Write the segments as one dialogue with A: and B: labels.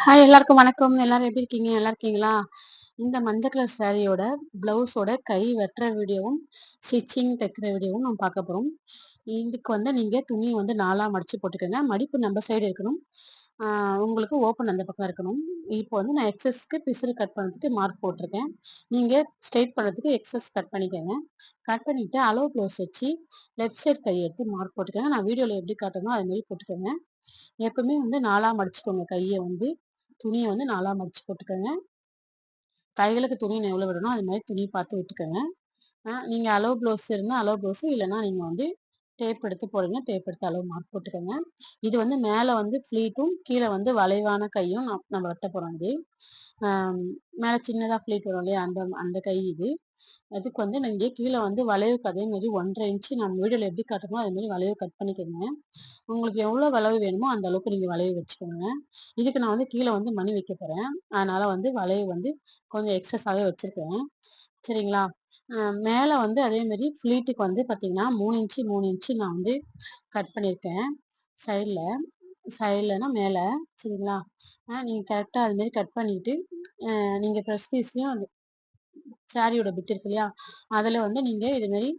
A: Hi எல்லாருக்கும் வணக்கம். எல்லாரும் எப்படி இருக்கீங்க? நல்லா இருக்கீங்களா? இந்த மஞ்சள் கலர் சாரியோட ப்ளவுஸோட கை வெட்டுற வீடியோவும், ஸ்டிச்சிங் தைக்கிற வீடியோவும் நம்ம பார்க்க போறோம். இதுக்கு நீங்க துணிய 4ஆ மடிச்சு போட்டுக்கங்க. மடிப்பு நம்ம சைடு இருக்கணும். ஆ உங்களுக்கு ஓப்பன் அந்த பக்கம் இருக்கணும். இப்போ நான் எக்ஸஸ்க்கு பிசுறு கட் பண்ணதுக்கு மார்க் போட்டிருக்கேன். நீங்க ஸ்ட்ரெயிட் பண்ணதுக்கு எக்ஸஸ் கட் பண்ணிக்கங்க. கட் பண்ணிட்டு அளவு ப்ளவுஸ் வச்சு லெஃப்ட் சைட் கை எடுத்து மார்க் போட்டுக்கங்க. நான் வீடியோல எப்படி காட்டுறனோ அது மாரி போட்டுக்கங்க. எப்பவுமே 4ஆ மடிச்சுக்கோங்க கைய துணிய 4ஆ மடிச்சு போட்டுக்கங்க. தையலுக்கு துணி எவ்வளோ விடணும், அது மாரி துணி பார்த்து விட்டுக்கங்க. நீங்க அளவு ப்ளவுஸ் இருந்தா அளவு ப்ளவுஸ் இல்லன்னா நீங்க டேப் எடுத்து போடுங்க. டேப் எடுத்து அளவு மார்க் போட்டுக்கங்க. இது மேல ஃப்ளீட்டும், கீழ வளைவான கையும் நம்ம வெட்ட போறோம் இது. ஆம் மேல சின்னதா ஃப்ளீட் வரும் இல்லையா? அந்த அந்த கை இது. அதுக்கு நீங்க கீழ வளைவுக்கு அதே மாரி 1 1/2 இன்ச்சு நம்ம வீடியோல எப்படி காட்டுறோமோ, அது மாரி வளைவு கட் பண்ணிக்கங்க. உங்களுக்கு எவ்வளோ வளைவு வேணுமோ அந்த அளவுக்கு நீங்க வளைவு வச்சுக்கோங்க. இதுக்கு நான் கீழ மணி வைக்க போறேன். அதனால வளைவு கொஞ்சம் எக்ஸஸாவே வச்சிருக்கேன். சரிங்களா? மேல அதே மாரி ஃப்ளீட்டுக்கு பார்த்தீங்கன்னா, 3 இன்ச்சு 3 இன்ச்சு நான் கட் பண்ணியிருக்கேன். சைட்ல சைட்லனா மேல சரிங்களா? நீங்க கரெக்ட்டா அது மாரி கட் பண்ணிட்டு, நீங்க ப்ரெஸ் பீஸ்லயும் சாரியோட பிட் இருக்கு இல்லையா? அதுல நீங்க இது மாரி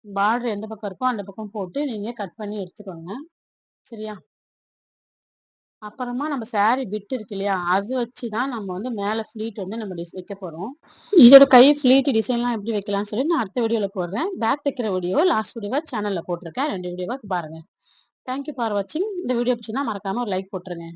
A: பார்டர் எந்த பக்கம் இருக்கோ அந்த பக்கம் போட்டு நீங்க கட் பண்ணி எடுத்துக்கோங்க. சரியா? அப்புறமா நம்ம சாரி பிட் இருக்கு இல்லையா? அது வச்சு தான் நம்ம மேல ஃப்ளீட் நம்ம வைக்க போறோம். இதோட கை ஃப்ளீட் டிசைன்லாம் எப்படி வைக்கலாம்னு சொல்லி நான் அடுத்த வீடியோல போடுறேன். பேக் தைக்கிற வீடியோ, லாஸ்ட் வீடியோவா சேனல்ல போட்டிருக்கேன். 2 வீடியோவா பாருங்க. தேங்க் யூ ஃபார் வாட்சிங். இந்த வீடியோ பிடிச்சிருந்தா மறக்காம ஒரு லைக் போட்டுருங்க.